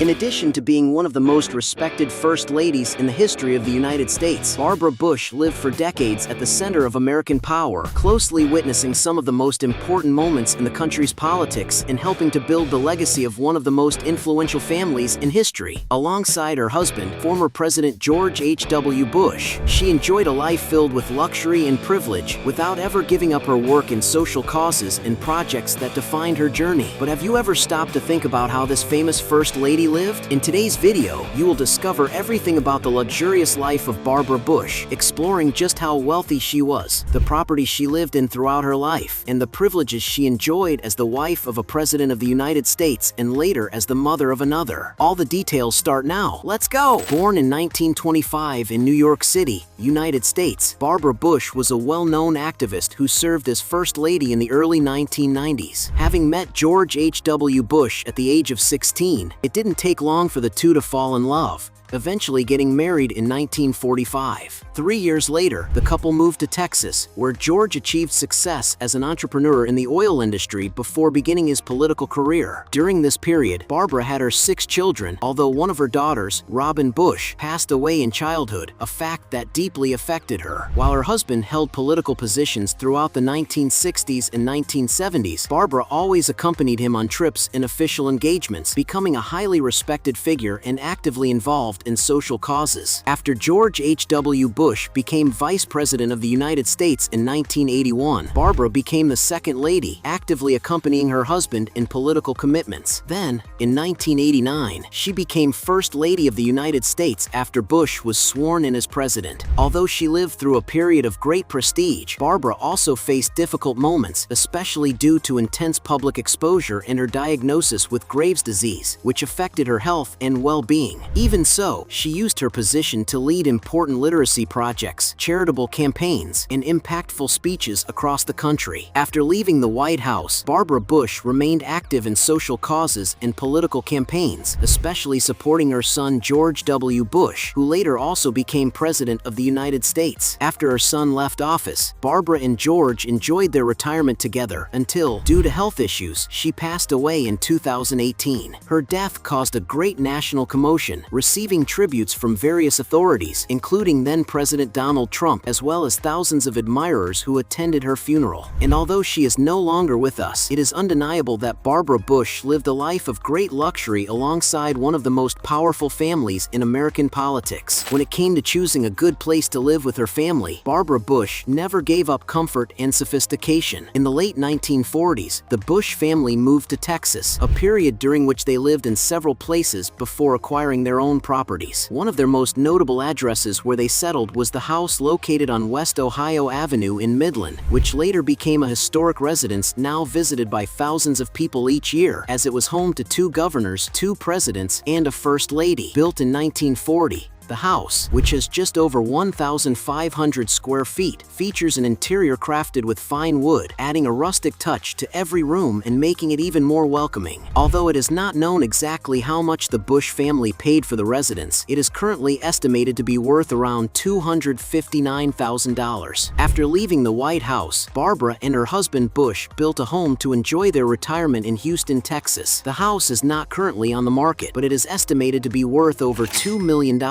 In addition to being one of the most respected first ladies in the history of the United States, Barbara Bush lived for decades at the center of American power, closely witnessing some of the most important moments in the country's politics and helping to build the legacy of one of the most influential families in history. Alongside her husband, former President George H.W. Bush, she enjoyed a life filled with luxury and privilege without ever giving up her work in social causes and projects that defined her journey. But have you ever stopped to think about how this famous first lady lived? In today's video, you will discover everything about the luxurious life of Barbara Bush, exploring just how wealthy she was, the property she lived in throughout her life, and the privileges she enjoyed as the wife of a president of the United States and later as the mother of another. All the details start now. Let's go! Born in 1925 in New York City, United States, Barbara Bush was a well-known activist who served as First Lady in the early 1990s. Having met George H.W. Bush at the age of 16, it didn't take long for the two to fall in love, eventually getting married in 1945. 3 years later, the couple moved to Texas, where George achieved success as an entrepreneur in the oil industry before beginning his political career. During this period, Barbara had her 6 children, although one of her daughters, Robin Bush, passed away in childhood, a fact that deeply affected her. While her husband held political positions throughout the 1960s and 1970s, Barbara always accompanied him on trips and official engagements, becoming a highly respected figure and actively involved in social causes. After George H.W. Bush became Vice President of the United States in 1981, Barbara became the second lady, actively accompanying her husband in political commitments. Then, in 1989, she became First Lady of the United States after Bush was sworn in as president. Although she lived through a period of great prestige, Barbara also faced difficult moments, especially due to intense public exposure and her diagnosis with Graves' disease, which affected her health and well-being. Even so, she used her position to lead important literacy projects, charitable campaigns, and impactful speeches across the country. After leaving the White House, Barbara Bush remained active in social causes and political campaigns, especially supporting her son George W. Bush, who later also became President of the United States. After her son left office, Barbara and George enjoyed their retirement together until, due to health issues, she passed away in 2018. Her death caused a great national commotion, receiving tributes from various authorities, including then-President Donald Trump, as well as thousands of admirers who attended her funeral. And although she is no longer with us, it is undeniable that Barbara Bush lived a life of great luxury alongside one of the most powerful families in American politics. When it came to choosing a good place to live with her family, Barbara Bush never gave up comfort and sophistication. In the late 1940s, the Bush family moved to Texas, a period during which they lived in several places before acquiring their own properties. One of their most notable addresses where they settled was the house located on West Ohio Avenue in Midland, which later became a historic residence now visited by thousands of people each year, as it was home to 2 governors, 2 presidents, and a first lady. Built in 1940, the house, which has just over 1,500 square feet, features an interior crafted with fine wood, adding a rustic touch to every room and making it even more welcoming. Although it is not known exactly how much the Bush family paid for the residence, it is currently estimated to be worth around $259,000. After leaving the White House, Barbara and her husband Bush built a home to enjoy their retirement in Houston, Texas. The house is not currently on the market, but it is estimated to be worth over $2 million.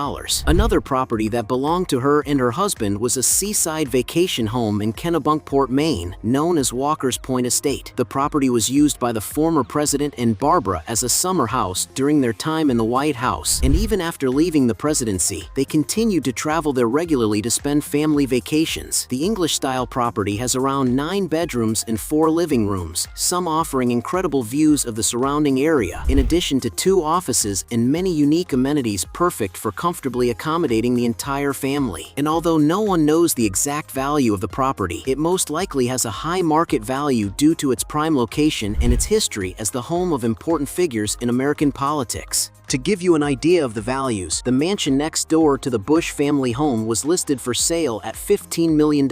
Another property that belonged to her and her husband was a seaside vacation home in Kennebunkport, Maine, known as Walker's Point Estate. The property was used by the former president and Barbara as a summer house during their time in the White House, and even after leaving the presidency, they continued to travel there regularly to spend family vacations. The English-style property has around 9 bedrooms and 4 living rooms, some offering incredible views of the surrounding area, in addition to 2 offices and many unique amenities perfect for comfortably accommodating the entire family. And although no one knows the exact value of the property, it most likely has a high market value due to its prime location and its history as the home of important figures in American politics. To give you an idea of the values, the mansion next door to the Bush family home was listed for sale at $15 million.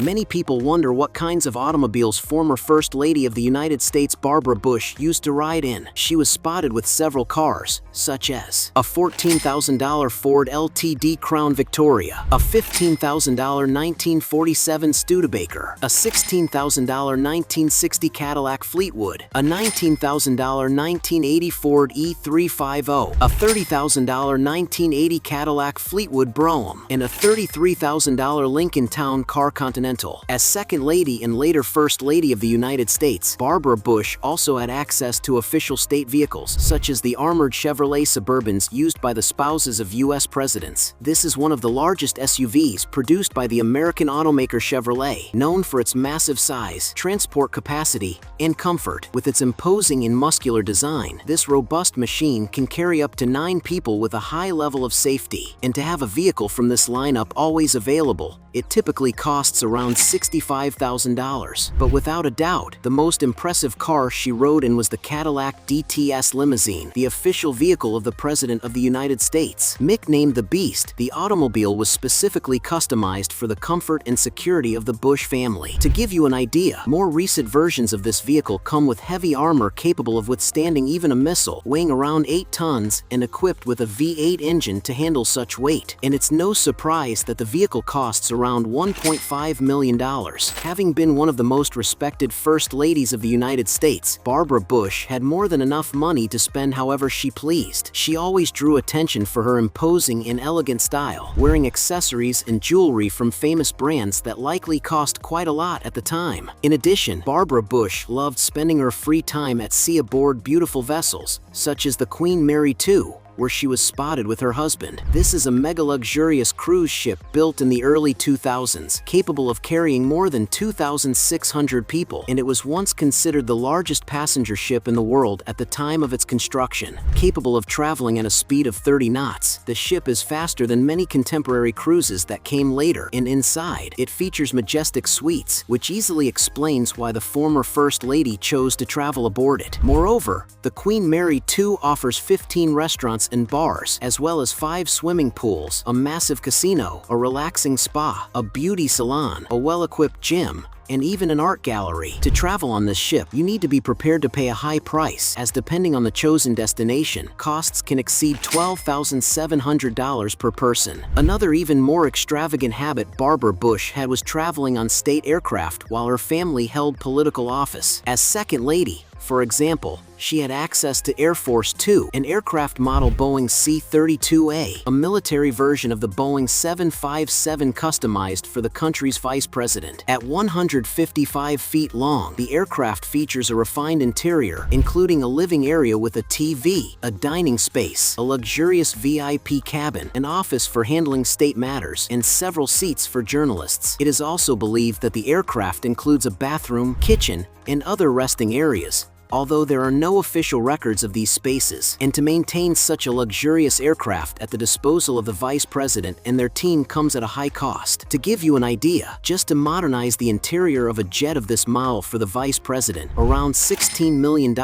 Many people wonder what kinds of automobiles former First Lady of the United States Barbara Bush used to ride in. She was spotted with several cars, such as a $14,000 Ford LTD Crown Victoria, a $15,000 1947 Studebaker, a $16,000 1960 Cadillac Fleetwood, a $19,000 1980 Ford E35 a $30,000 1980 Cadillac Fleetwood Brougham, and a $33,000 Lincoln Town Car Continental. As Second Lady and later First Lady of the United States, Barbara Bush also had access to official state vehicles, such as the armored Chevrolet Suburbans used by the spouses of U.S. presidents. This is one of the largest SUVs produced by the American automaker Chevrolet, known for its massive size, transport capacity, and comfort. With its imposing and muscular design, this robust machine can carry up to 9 people with a high level of safety. And to have a vehicle from this lineup always available, it typically costs around $65,000. But without a doubt, the most impressive car she rode in was the Cadillac DTS limousine, the official vehicle of the President of the United States. Nicknamed the Beast, the automobile was specifically customized for the comfort and security of the Bush family. To give you an idea, more recent versions of this vehicle come with heavy armor capable of withstanding even a missile, weighing around 8 tons and equipped with a V8 engine to handle such weight. And it's no surprise that the vehicle costs around $1.5 million. Having been one of the most respected First Ladies of the United States, Barbara Bush had more than enough money to spend however she pleased. She always drew attention for her imposing and elegant style, wearing accessories and jewelry from famous brands that likely cost quite a lot at the time. In addition, Barbara Bush loved spending her free time at sea aboard beautiful vessels, such as the Queen Mary II, where she was spotted with her husband. This is a mega-luxurious cruise ship built in the early 2000s, capable of carrying more than 2,600 people, and it was once considered the largest passenger ship in the world at the time of its construction. Capable of traveling at a speed of 30 knots, the ship is faster than many contemporary cruises that came later, and inside, it features majestic suites, which easily explains why the former First Lady chose to travel aboard it. Moreover, the Queen Mary II offers 15 restaurants and bars, as well as 5 swimming pools, a massive casino, a relaxing spa, a beauty salon, a well-equipped gym, and even an art gallery. To travel on this ship, you need to be prepared to pay a high price, as depending on the chosen destination, costs can exceed $12,700 per person. Another even more extravagant habit Barbara Bush had was traveling on state aircraft while her family held political office. As Second Lady, for example, she had access to Air Force II, an aircraft model Boeing C-32A, a military version of the Boeing 757 customized for the country's vice president. At 155 feet long, the aircraft features a refined interior, including a living area with a TV, a dining space, a luxurious VIP cabin, an office for handling state matters, and several seats for journalists. It is also believed that the aircraft includes a bathroom, kitchen, and other resting areas, although there are no official records of these spaces. And to maintain such a luxurious aircraft at the disposal of the vice president and their team comes at a high cost. To give you an idea, just to modernize the interior of a jet of this model for the vice president, around $16 million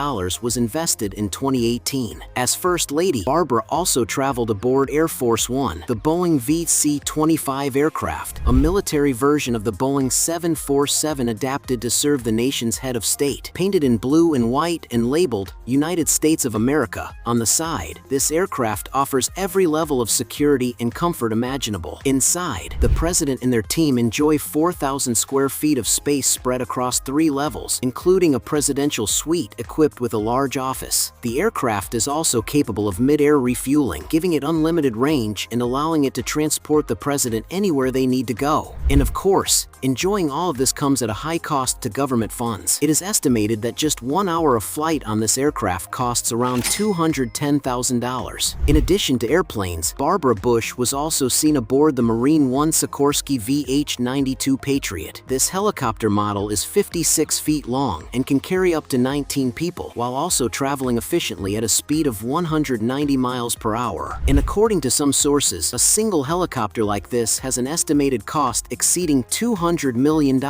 was invested in 2018. As First Lady, Barbara also traveled aboard Air Force One, the Boeing VC-25 aircraft, a military version of the Boeing 747 adapted to serve the nation's head of state. Painted in blue and white and labeled United States of America on the side, this aircraft offers every level of security and comfort imaginable. Inside, the president and their team enjoy 4,000 square feet of space spread across 3 levels, including a presidential suite equipped with a large office. The aircraft is also capable of mid-air refueling, giving it unlimited range and allowing it to transport the president anywhere they need to go. And of course, enjoying all of this comes at a high cost to government funds. It is estimated that just 1 hour of flight on this aircraft costs around $210,000. In addition to airplanes, Barbara Bush was also seen aboard the Marine One Sikorsky VH-92 Patriot. This helicopter model is 56 feet long and can carry up to 19 people, while also traveling efficiently at a speed of 190 miles per hour. And according to some sources, a single helicopter like this has an estimated cost exceeding $200 million.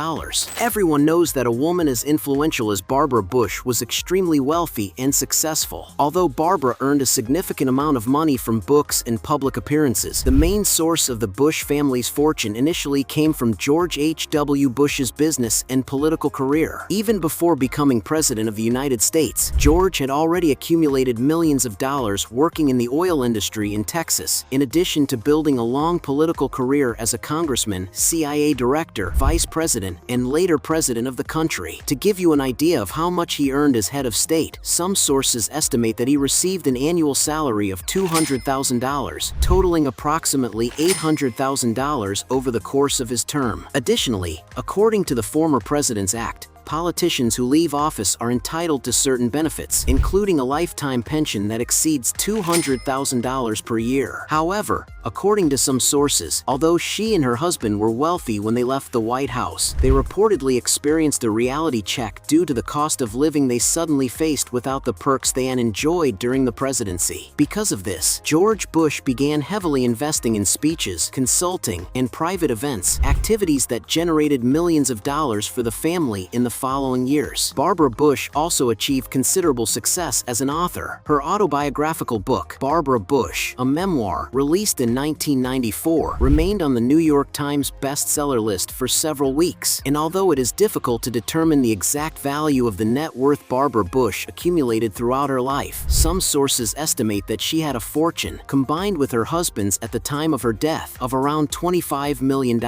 Everyone knows that a woman as influential as Barbara Bush was extremely wealthy and successful. Although Barbara earned a significant amount of money from books and public appearances, the main source of the Bush family's fortune initially came from George H.W. Bush's business and political career. Even before becoming President of the United States, George had already accumulated millions of dollars working in the oil industry in Texas, in addition to building a long political career as a congressman, CIA director, vice president, and later president of the country. To give you an idea of how much he earned earned as head of state. Some sources estimate that he received an annual salary of $200,000, totaling approximately $800,000 over the course of his term. Additionally, according to the former President's Act, politicians who leave office are entitled to certain benefits, including a lifetime pension that exceeds $200,000 per year. However, according to some sources, although she and her husband were wealthy when they left the White House, they reportedly experienced a reality check due to the cost of living they suddenly faced without the perks they had enjoyed during the presidency. Because of this, George Bush began heavily investing in speeches, consulting, and private events, activities that generated millions of dollars for the family in the following years. Barbara Bush also achieved considerable success as an author. Her autobiographical book, Barbara Bush, a memoir, released in 1994, remained on the New York Times bestseller list for several weeks. And although it is difficult to determine the exact value of the net worth Barbara Bush accumulated throughout her life, some sources estimate that she had a fortune, combined with her husband's at the time of her death, of around $25 million.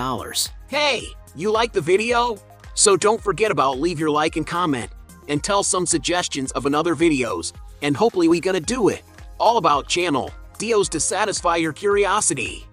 Hey, you like the video? So don't forget about leave your like and comment, and tell some suggestions of another videos, and hopefully we gonna do it. All about channel, deals to satisfy your curiosity.